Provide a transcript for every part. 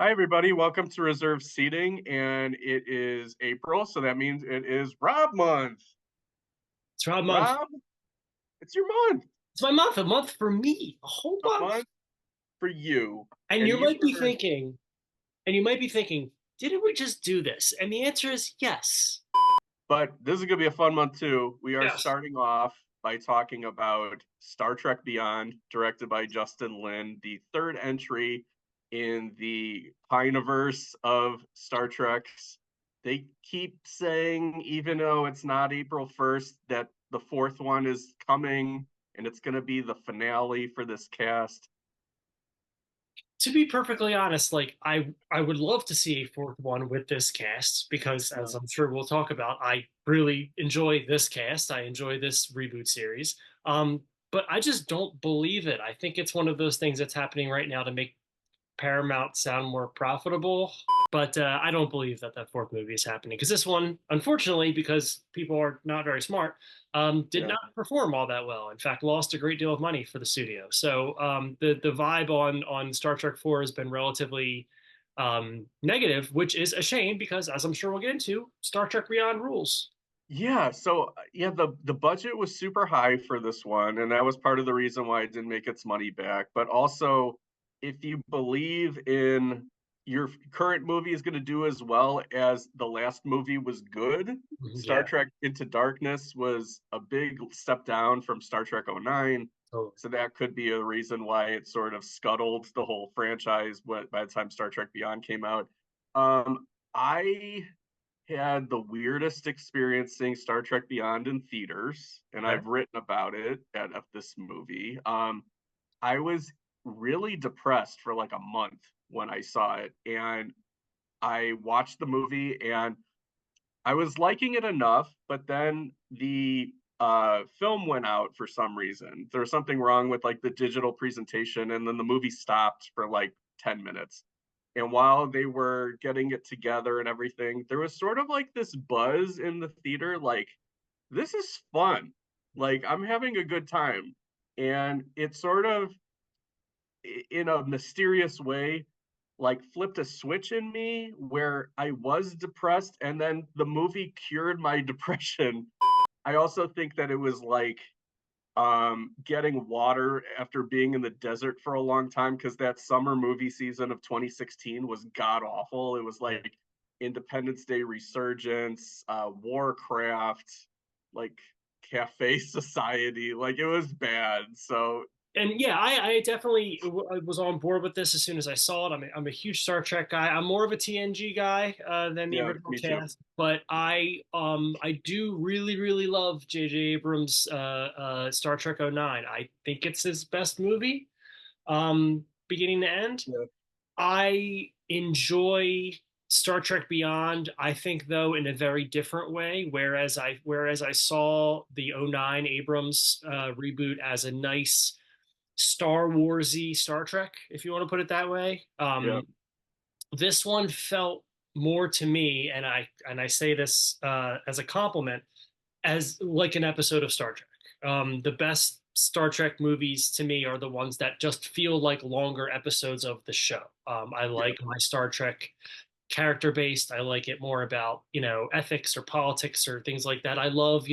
Hi, everybody. Welcome to Reserved Seating, and it is April, so that means it is Rob month. It's my month. Rob, it's your month. It's my month. A month for me. A whole A month. month for you, And and you you might be are. thinking, and you might be thinking, didn't we just do this? And the answer is yes. But this is going to be a fun month too. We are Yes. starting off by talking about Star Trek Beyond, directed by Justin Lin, the third entry in the Pineverse of Star Treks. They keep saying, even though it's not April 1st, that the fourth one is coming and it's going to be the finale for this cast. To be perfectly honest, I would love to see a fourth one with this cast because, Yeah. as I'm sure we'll talk about, I really enjoy this cast. I enjoy this reboot series. But I just don't believe it. I think it's one of those things that's happening right now to make Paramount sound more profitable. But I don't believe that that fourth movie is happening because this one, unfortunately, because people are not very smart, did Yeah. not perform all that well. In fact, lost a great deal of money for the studio. So the vibe on Star Trek 4 has been relatively negative, which is a shame because, as I'm sure we'll get into, Star Trek Beyond rules. Yeah, the budget was super high for this one, and that was part of the reason why it didn't make its money back. But also, if you believe in your current movie is going to do as well as the last movie was good, Mhm. Star Yeah. Trek Into Darkness was a big step down from Star Trek '09. Totally. So that could be a reason why it sort of scuttled the whole franchise by the time Star Trek Beyond came out. I had the weirdest experience seeing Star Trek Beyond in theaters, and Okay. I've written about it at this movie. I was really depressed for like a month when I saw it, and I watched the movie, and I was liking it enough, but then the film went out for some reason. There was something wrong with like the digital presentation, and then the movie stopped for like 10 minutes. And while they were getting it together and everything, there was sort of like this buzz in the theater like, this is fun. Like, I'm having a good time. And it sort of, in a mysterious way, like flipped a switch in me where I was depressed and then the movie cured my depression. I also think that it was like getting water after being in the desert for a long time because that summer movie season of 2016 was god awful. It was Yeah. like Independence Day Resurgence, Warcraft, like Cafe Society. Like it was bad. So And yeah, I definitely was on board with this as soon as I saw it. I'm a huge Star Trek guy. I'm more of a TNG guy than the yeah, original me too. cast, but I do really love J.J. Abrams' Star Trek '09. I think it's his best movie, beginning to end. Yeah. I enjoy Star Trek Beyond. I think though in a very different way. Whereas I saw the '09 Abrams reboot as a nice Star Warsy Star Trek, if you want to put it that way. Yeah. This one felt more to me, and I say this as a compliment, as like an episode of Star Trek. The best Star Trek movies to me are the ones that just feel like longer episodes of the show. I Yeah. like my Star Trek character based. I like it more about, ethics or politics or things like that. I love,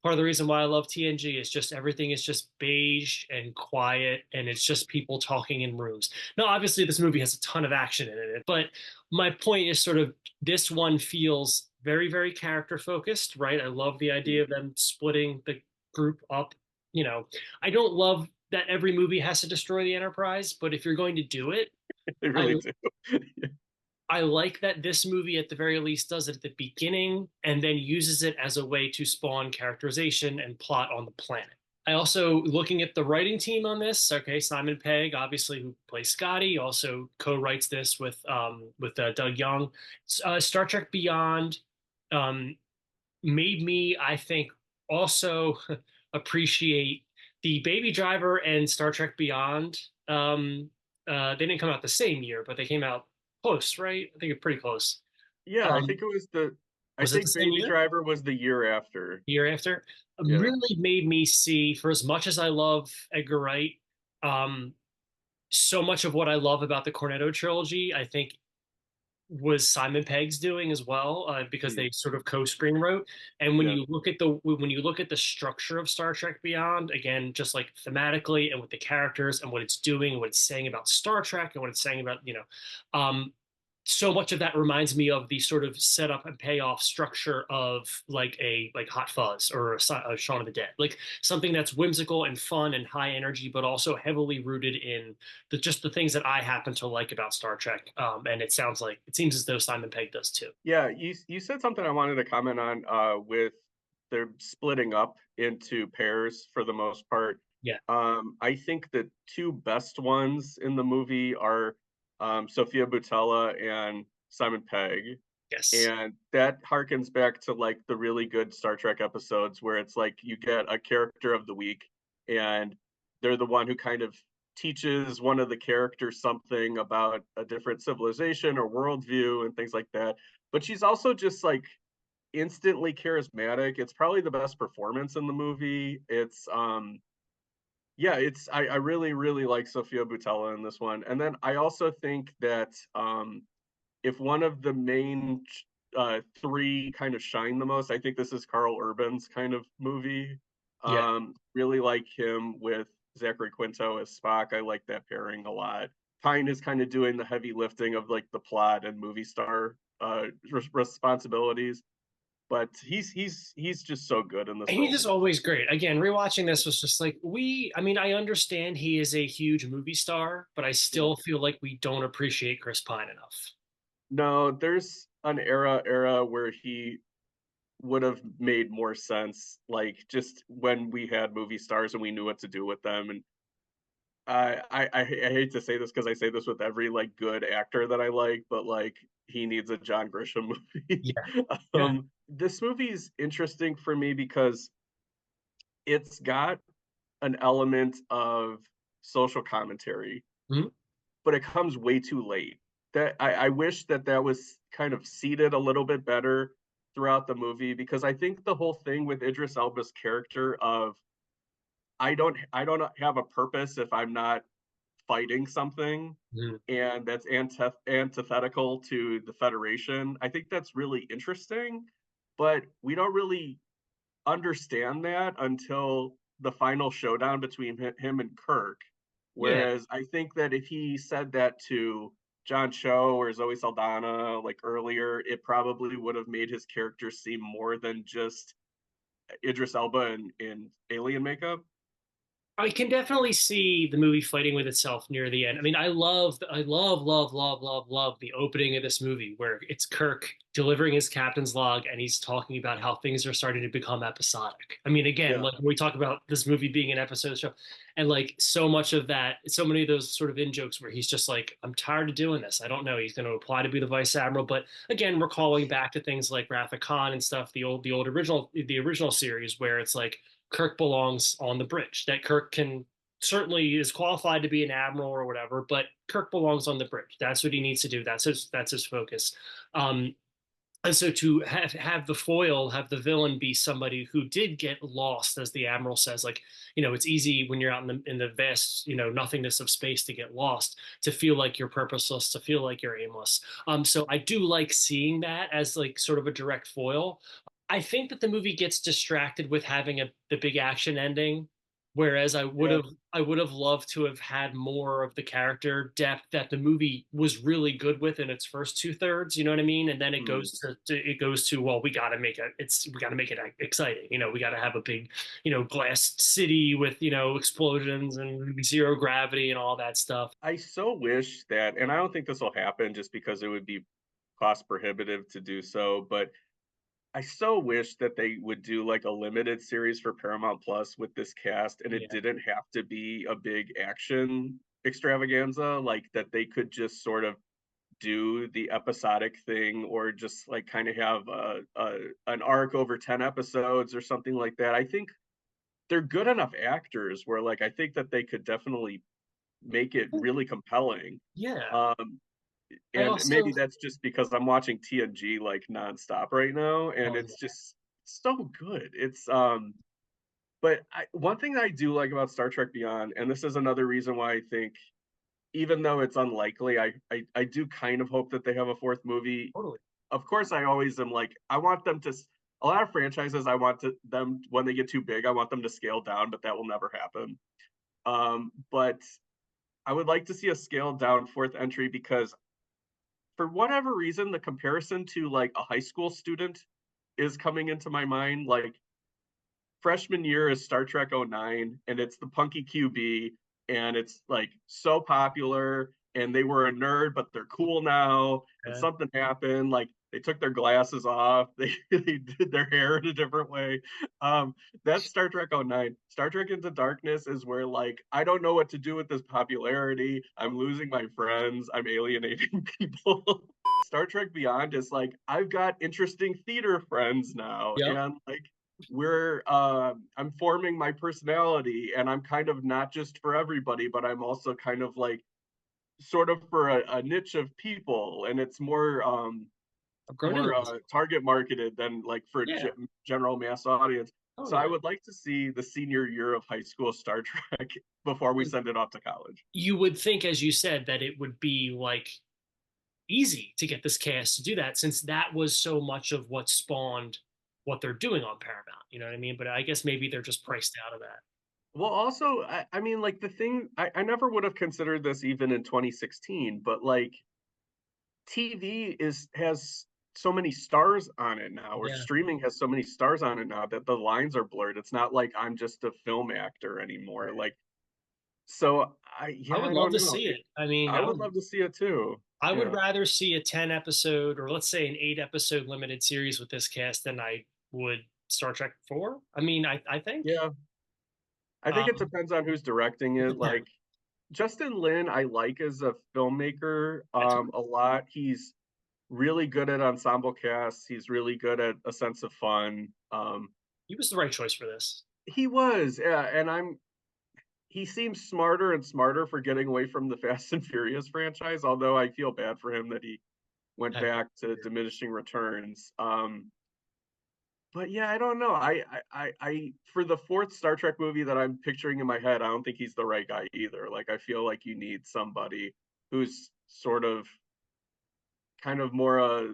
part of the reason why I love TNG is just everything is just beige and quiet and it's just people talking in rooms. Now, obviously, this movie has a ton of action in it, but my point is sort of this one feels very character focused, right? I love the idea of them splitting the group up. I don't love that every movie has to destroy the Enterprise, but if you're going to do it, They I really do. I like that this movie, at the very least, does it at the beginning and then uses it as a way to spawn characterization and plot on the planet. I also, looking at the writing team on this, okay, Simon Pegg, obviously, who plays Scotty, also co-writes this with Doug Young. Star Trek Beyond um, made me, I think, also appreciate the Baby Driver and Star Trek Beyond. They didn't come out the same year, but they came out close, right? I think it's pretty close. Yeah, I Um, think it was the I was it the think same Baby year? Driver was the year after. Year after? Yeah. Really made me see, for as much as I love Edgar Wright, um, so much of what I love about the Cornetto trilogy, I think was Simon Pegg's doing as well, because Mm, they sort of co-screen wrote. And yeah. when you look at the structure of Star Trek Beyond, again, just like thematically and with the characters and what it's doing, and what it's saying about Star Trek and what it's saying about, um, so much of that reminds me of the sort of setup and payoff structure of like Hot Fuzz or a Shaun of the Dead, like something that's whimsical and fun and high energy, but also heavily rooted in just the things that I happen to like about Star Trek. And it seems as though Simon Pegg does too. Yeah, you said something I wanted to comment on, with they're splitting up into pairs for the most part. Yeah. I think the 2 best ones in the movie are, Sophia Boutella and Simon Pegg, Yes. and that harkens back to, like, the really good Star Trek episodes where it's like you get a character of the week, and they're the one who kind of teaches one of the characters something about a different civilization or worldview and things like that. But she's also just, like, instantly charismatic. It's probably the best performance in the movie. Yeah, I really, really like Sophia Boutella in this one. And then I also think that, if one of the main 3 kind of shine the most, I think this is Carl Urban's kind of movie. Yeah. Really like him with Zachary Quinto as Spock. I like that pairing a lot. Pine is kind of doing the heavy lifting of like the plot and movie star responsibilities, but he's just so good in this He's role. just always great. Again, rewatching this was just like I mean, I understand he is a huge movie star, but I Yeah. still feel like we don't appreciate Chris Pine enough. No, there's an era where he would have made more sense, like just when we had movie stars and we knew what to do with them. And I hate to say this because I say this with every like good actor that I like, but like he needs a John Grisham movie. Yeah. Yeah. This movie is interesting for me because it's got an element of social commentary, Mhm. but it comes way too late. That I wish that that was kind of seeded a little bit better throughout the movie, because I think the whole thing with Idris Elba's character of I don't have a purpose if I'm not fighting something, Mhm. and that's antithetical to the Federation. I think that's really interesting, but we don't really understand that until the final showdown between him and Kirk. Yeah. Whereas I think that if he said that to John Cho or Zoe Saldana like earlier, it probably would have made his character seem more than just Idris Elba in alien makeup. I can definitely see the movie fighting with itself near the end. I mean, I love the opening of this movie where it's Kirk delivering his captain's log and he's talking about how things are starting to become episodic. I mean, again, Yeah. like we talk about this movie being an episode show, and like so much of that, so many of those sort of in jokes where he's just like, I'm tired of doing this. I don't know. He's going to apply to be the vice admiral, but again, we're calling back to things like Wrath of Khan and stuff, the original series where it's like Kirk belongs on the bridge. That Kirk can certainly is qualified to be an admiral or whatever, but Kirk belongs on the bridge. That's what he needs to do. That's his focus. Um, and so to have the foil, have the villain be somebody who did get lost, as the admiral says, like it's easy when you're out in the vast nothingness of space to get lost, to feel like you're purposeless, to feel like you're aimless. So I do like seeing that as like sort of a direct foil. I think that the movie gets distracted with having the big action ending, whereas Yeah. I would have loved to have had more of the character depth that the movie was really good with in its first two thirds. You know what I mean? And then it Hmm. goes to well, we got to make it exciting. We got to have a big glass city with explosions and zero gravity and all that stuff. I so wish that, and I don't think this will happen just because it would be cost prohibitive to do so, but I so wish that they would do like a limited series for Paramount Plus with this cast, and it Yeah. didn't have to be a big action extravaganza, like that they could just sort of do the episodic thing, or just like kind of have an arc over 10 episodes or something like that. I think they're good enough actors where like I think that they could definitely make it really compelling. Yeah. Um, I and also maybe that's just because I'm watching TNG like nonstop right now, and oh it's just so good. But one thing that I do like about Star Trek Beyond, and this is another reason why I think even though it's unlikely, I do kind of hope that they have a fourth movie. Totally. Of course, I always am like, I want them to. A lot of franchises, I want them when they get too big, I want them to scale down, but that will never happen. But I would like to see a scaled down fourth entry because for whatever reason, the comparison to like a high school student is coming into my mind. Like freshman year is Star Trek '09, and it's the punky QB, and it's like so popular, and they were a nerd, but they're cool now, and Yeah. something happened, like they took their glasses off, they did their hair in a different way. Um, that's Star Trek '09. Star Trek Into Darkness is where like I don't know what to do with this popularity. I'm losing my friends. I'm alienating people. Star Trek Beyond is like I've got interesting theater friends now, Yep. and like I'm forming my personality, and I'm kind of not just for everybody, but I'm also kind of like sort of for a niche of people, and it's I've grown into more this. target marketed than like for a Yeah, general mass audience. So I totally. would like to see the senior year of high school Star Trek before we send it off to college. You would think, as you said, that it would be like easy to get this cast to do that since that was so much of what spawned what they're doing on Paramount. You know what I mean? But I guess maybe they're just priced out of that. Well, also, I mean, like the thing, I never would have considered this even in 2016, but like TV has so many stars on it now, or Yeah. streaming has so many stars on it now that the lines are blurred. It's not like I'm just a film actor anymore. Right. Like, so I yeah, would I love don't to know. see it. I mean, I would love to see it too. I would Yeah, rather see a 10 episode or let's say an 8 episode limited series with this cast than I would Star Trek 4. I mean, I think yeah. I think it depends on who's directing it it. Like depends. Justin Lin, I like as a filmmaker That's a lot. He's really good at ensemble casts. He's really good at a sense of fun. He was the right choice for this. He was, yeah, and he seems smarter and smarter for getting away from the Fast and Furious franchise. Although I feel bad for him that he went back to diminishing returns. But yeah, I don't know. For the fourth Star Trek movie that I'm picturing in my head, I don't think he's the right guy either. Like I feel like you need somebody who's sort of kind of more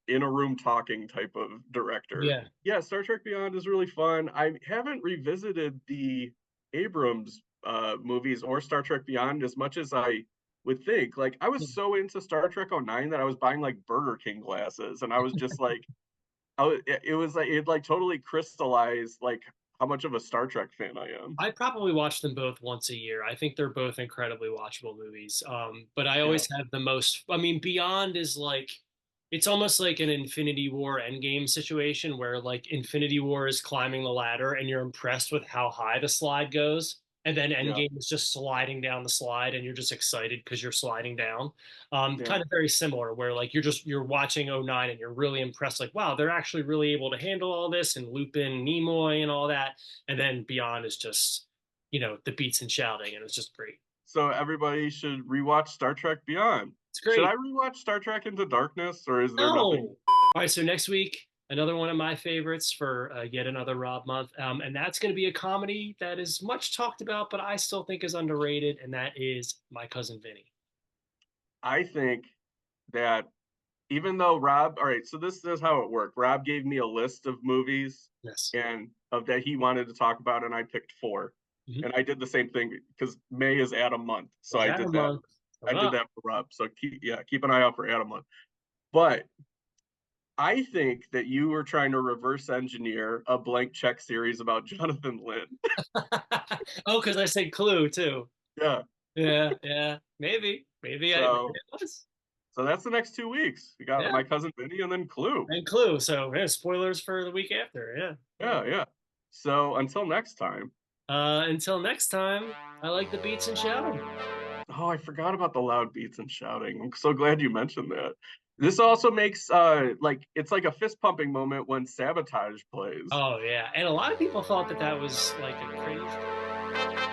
in a room talking type of director. Yeah. Yeah, Star Trek Beyond is really fun. I haven't revisited the Abrams movies or Star Trek Beyond as much as I would think. Like I was so into Star Trek '09 that I was buying like Burger King glasses, and I was just like, it was like it like totally crystallized like how much of a Star Trek fan I am. I probably watch them both once a year. I think they're both incredibly watchable movies. But I Yeah, always have the most. I mean, Beyond is like it's almost like an Infinity War Endgame situation where like Infinity War is climbing the ladder and you're impressed with how high the slide goes, and then yeah, Endgame is just sliding down the slide and you're just excited because you're sliding down. yeah. Kind of very similar where like you're watching '09 and you're really impressed, like wow, they're actually really able to handle all this and loop in Nimoy and all that, and then Beyond is just the beats and shouting, and it's just great. So everybody should rewatch Star Trek Beyond. It's Should I great. rewatch Star Trek Into Darkness, or is there No. nothing? All right, so next week another one of my favorites for yet another Rob month, and that's going to be a comedy that is much talked about, but I still think is underrated, and that is My Cousin Vinny. I think that even though Rob, all right, so this is how it worked. Rob gave me a list of movies Yes. and of that he wanted to talk about, and I picked four. Mm-hmm. And I did the same thing because May is Adam month, so Is I that a did that. month? I did Well, that for Rob. So keep an eye out for Adam month. But I think that you were trying to reverse engineer a blank check series about Jonathan Lynn. oh, because I said Clue too. Yeah. Yeah, yeah, maybe So it was. so that's the next 2 weeks. We got Yeah, My Cousin Vinny and then Clue. and Clue. So yeah, spoilers for the week after. Yeah. Yeah, yeah. So until next time. Until next time, I like the beats and shouting. Oh, I forgot about the loud beats and shouting. I'm so glad you mentioned that. This also makes like it's like a fist pumping moment when Sabotage plays. Oh yeah, and a lot of people thought that that was like a cringe.